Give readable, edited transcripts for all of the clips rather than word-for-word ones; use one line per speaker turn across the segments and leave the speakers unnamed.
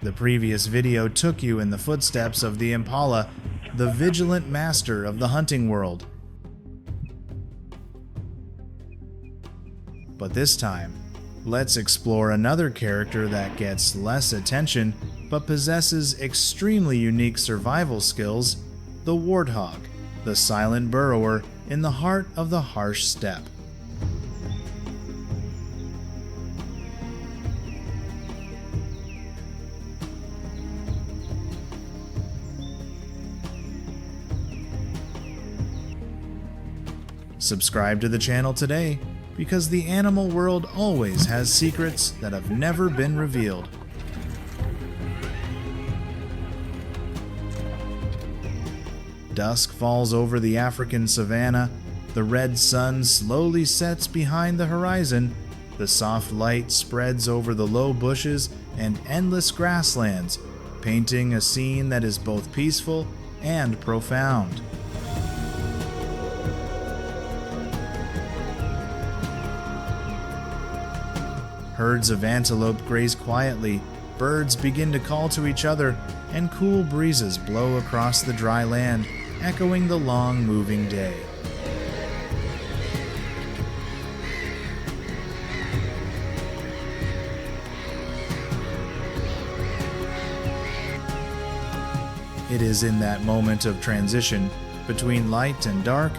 The previous video took you in the footsteps of the impala, the vigilant master of the hunting world. But this time, let's explore another character that gets less attention but possesses extremely unique survival skills, the warthog, the silent burrower in the heart of the harsh steppe. Subscribe to the channel today, because the animal world always has secrets that have never been revealed. Dusk falls over the African savanna, the red sun slowly sets behind the horizon, the soft light spreads over the low bushes and endless grasslands, painting a scene that is both peaceful and profound. Herds of antelope graze quietly, birds begin to call to each other, and cool breezes blow across the dry land, echoing the long moving day. It is in that moment of transition between light and dark,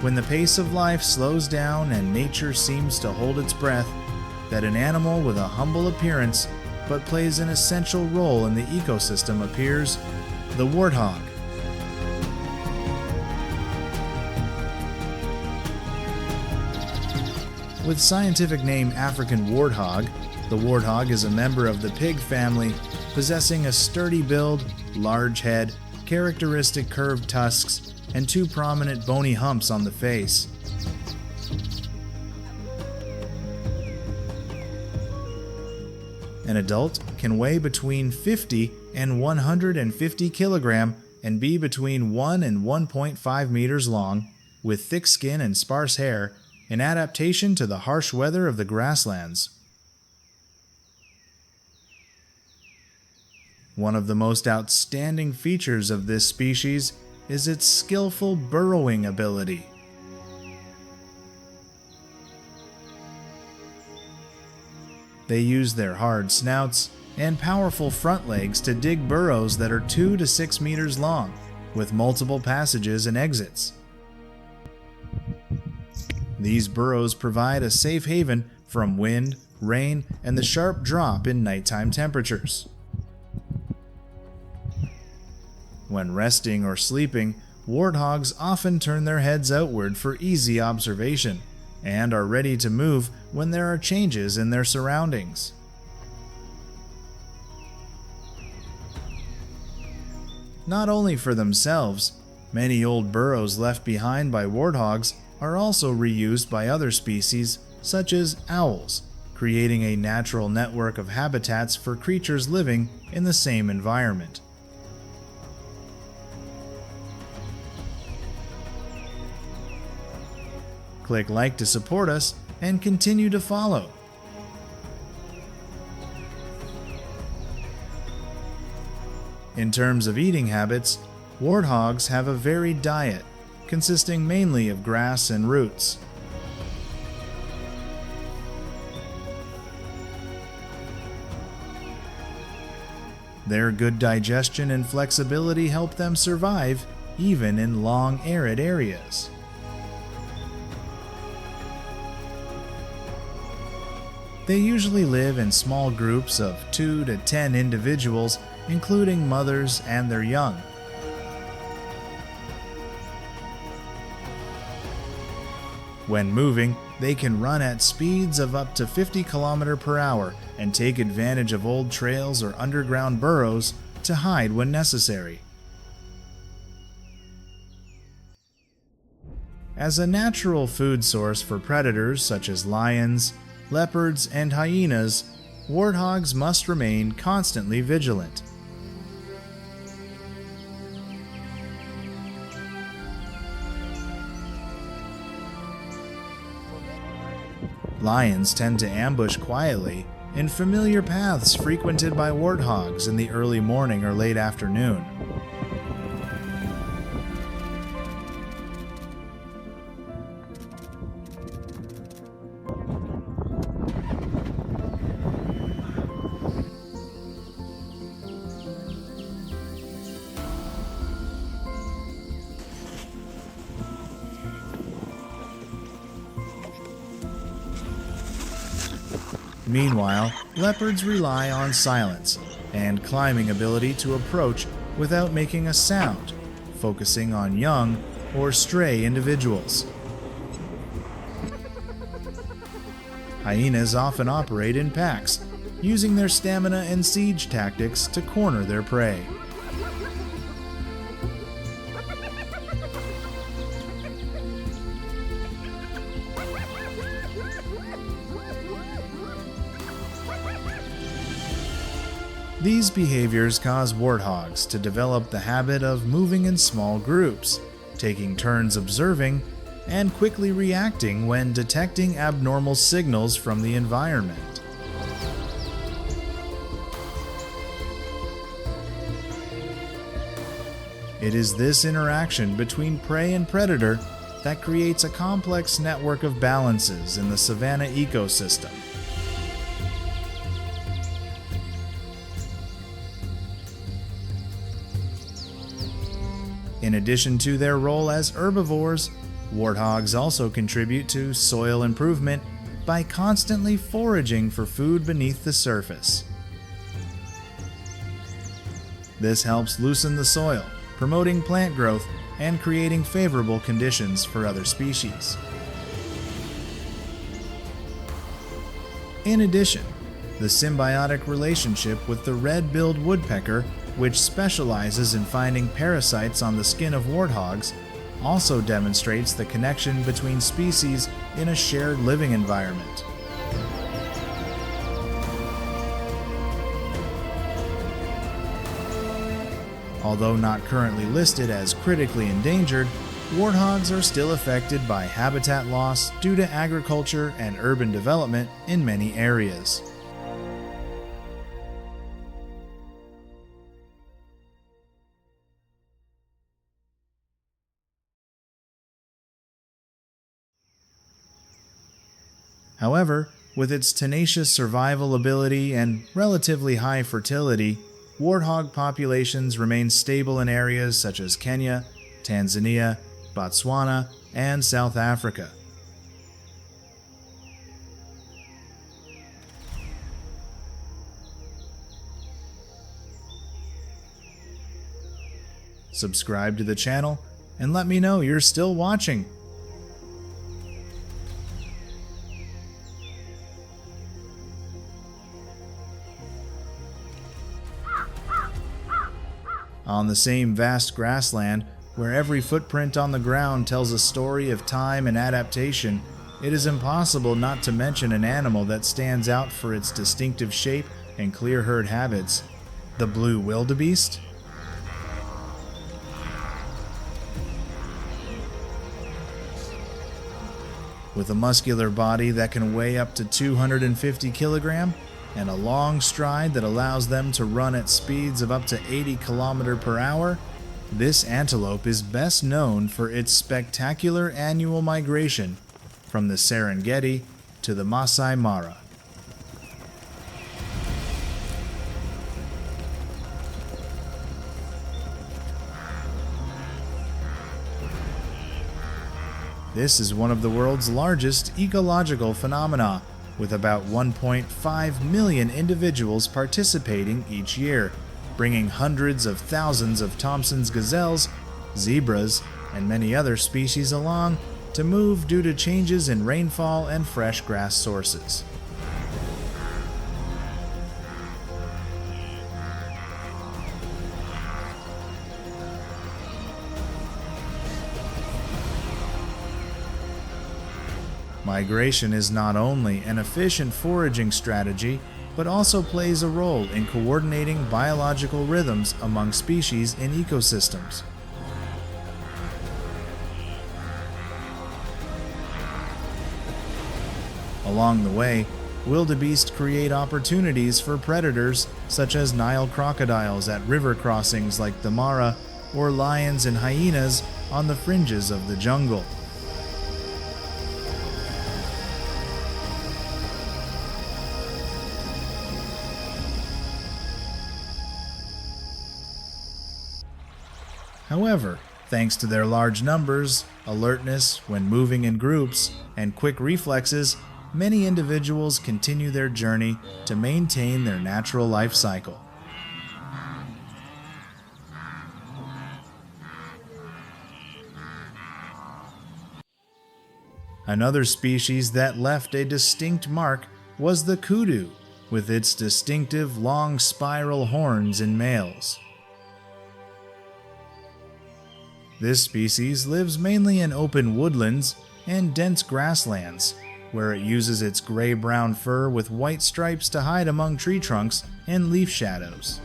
when the pace of life slows down and nature seems to hold its breath, that an animal with a humble appearance but plays an essential role in the ecosystem appears: the warthog. With scientific name African warthog, the warthog is a member of the pig family, possessing a sturdy build, large head, characteristic curved tusks, and two prominent bony humps on the face. An adult can weigh between 50 and 150 kilogram and be between 1 and 1.5 meters long, with thick skin and sparse hair, in adaptation to the harsh weather of the grasslands. One of the most outstanding features of this species is its skillful burrowing ability. They use their hard snouts and powerful front legs to dig burrows that are 2 to 6 meters long, with multiple passages and exits. These burrows provide a safe haven from wind, rain, and the sharp drop in nighttime temperatures. When resting or sleeping, warthogs often turn their heads outward for easy observation, and are ready to move when there are changes in their surroundings. Not only for themselves, many old burrows left behind by warthogs are also reused by other species, such as owls, creating a natural network of habitats for creatures living in the same environment. Click like to support us and continue to follow. In terms of eating habits, warthogs have a varied diet, consisting mainly of grass and roots. Their good digestion and flexibility help them survive even in long, arid areas. They usually live in small groups of 2 to 10 individuals, including mothers and their young. When moving, they can run at speeds of up to 50 km per hour and take advantage of old trails or underground burrows to hide when necessary. As a natural food source for predators such as lions, leopards, and hyenas, warthogs must remain constantly vigilant. Lions tend to ambush quietly, in familiar paths frequented by warthogs in the early morning or late afternoon. Meanwhile, leopards rely on silence and climbing ability to approach without making a sound, focusing on young or stray individuals. Hyenas often operate in packs, using their stamina and siege tactics to corner their prey. These behaviors cause warthogs to develop the habit of moving in small groups, taking turns observing, and quickly reacting when detecting abnormal signals from the environment. It is this interaction between prey and predator that creates a complex network of balances in the savanna ecosystem. In addition to their role as herbivores, warthogs also contribute to soil improvement by constantly foraging for food beneath the surface. This helps loosen the soil, promoting plant growth and creating favorable conditions for other species. In addition, the symbiotic relationship with the red-billed woodpecker, which specializes in finding parasites on the skin of warthogs, also demonstrates the connection between species in a shared living environment. Although not currently listed as critically endangered, warthogs are still affected by habitat loss due to agriculture and urban development in many areas. However, with its tenacious survival ability and relatively high fertility, warthog populations remain stable in areas such as Kenya, Tanzania, Botswana, and South Africa. Subscribe to the channel and let me know you're still watching. On the same vast grassland, where every footprint on the ground tells a story of time and adaptation, it is impossible not to mention an animal that stands out for its distinctive shape and clear herd habits: the blue wildebeest. With a muscular body that can weigh up to 250 kilograms, and a long stride that allows them to run at speeds of up to 80 km per hour, this antelope is best known for its spectacular annual migration from the Serengeti to the Masai Mara. This is one of the world's largest ecological phenomena, with about 1.5 million individuals participating each year, bringing hundreds of thousands of Thompson's gazelles, zebras, and many other species along to move due to changes in rainfall and fresh grass sources. Migration is not only an efficient foraging strategy, but also plays a role in coordinating biological rhythms among species in ecosystems. Along the way, Wildebeest create opportunities for predators such as Nile crocodiles at river crossings like the Mara, or lions and hyenas on the fringes of the jungle. However, thanks to their large numbers, alertness when moving in groups, and quick reflexes, many individuals continue their journey to maintain their natural life cycle. Another species that left a distinct mark was the kudu, with its distinctive long spiral horns in males. This species lives mainly in open woodlands and dense grasslands, where it uses its gray-brown fur with white stripes to hide among tree trunks and leaf shadows.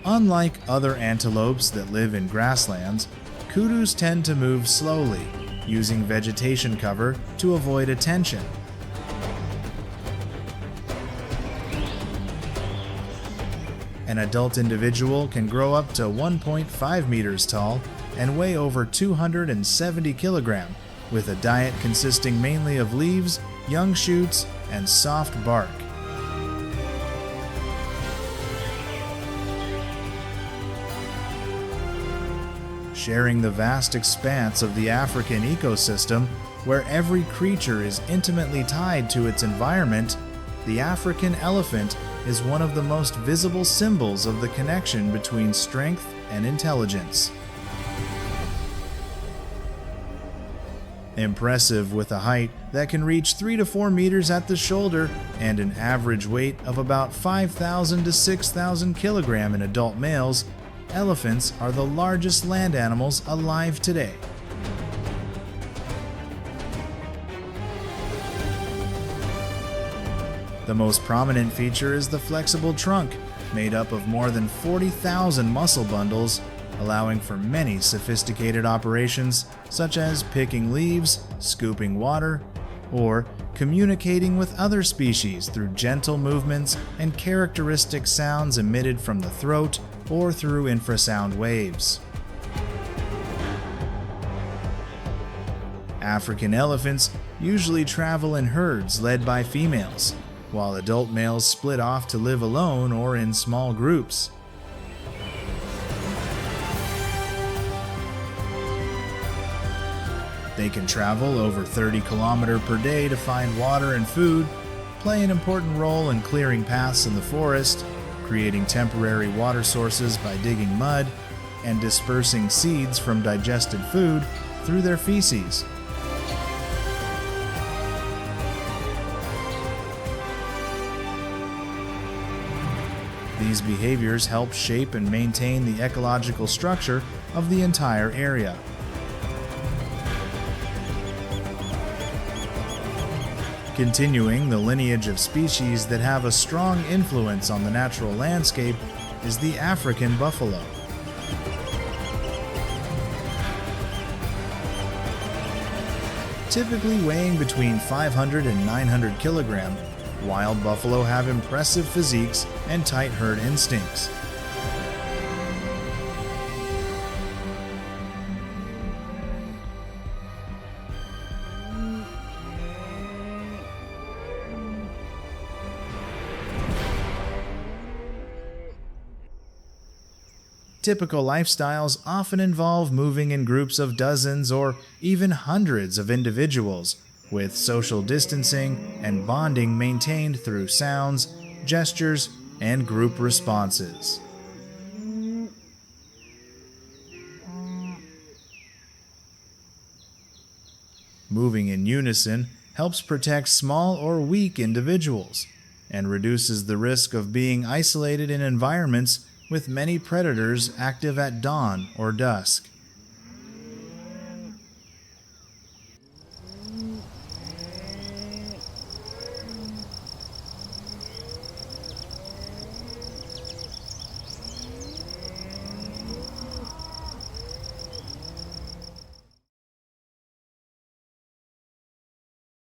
Unlike other antelopes that live in grasslands, kudus tend to move slowly, using vegetation cover to avoid attention. An adult individual can grow up to 1.5 meters tall and weigh over 270 kilograms, with a diet consisting mainly of leaves, young shoots, and soft bark. Sharing the vast expanse of the African ecosystem, where every creature is intimately tied to its environment, the African elephant is one of the most visible symbols of the connection between strength and intelligence. Impressive with a height that can reach 3 to 4 meters at the shoulder and an average weight of about 5,000 to 6,000 kilograms in adult males, elephants are the largest land animals alive today. The most prominent feature is the flexible trunk, made up of more than 40,000 muscle bundles, allowing for many sophisticated operations such as picking leaves, scooping water, or communicating with other species through gentle movements and characteristic sounds emitted from the throat or through infrasound waves. African elephants usually travel in herds led by females, while adult males split off to live alone or in small groups. They can travel over 30 kilometers per day to find water and food, play an important role in clearing paths in the forest, creating temporary water sources by digging mud, and dispersing seeds from digested food through their feces. These behaviors help shape and maintain the ecological structure of the entire area. Continuing the lineage of species that have a strong influence on the natural landscape is the African buffalo. Typically weighing between 500 and 900 kilograms, wild buffalo have impressive physiques and tight herd instincts. Typical lifestyles often involve moving in groups of dozens or even hundreds of individuals, with social distancing and bonding maintained through sounds, gestures, and group responses. Moving in unison helps protect small or weak individuals, and reduces the risk of being isolated in environments with many predators active at dawn or dusk.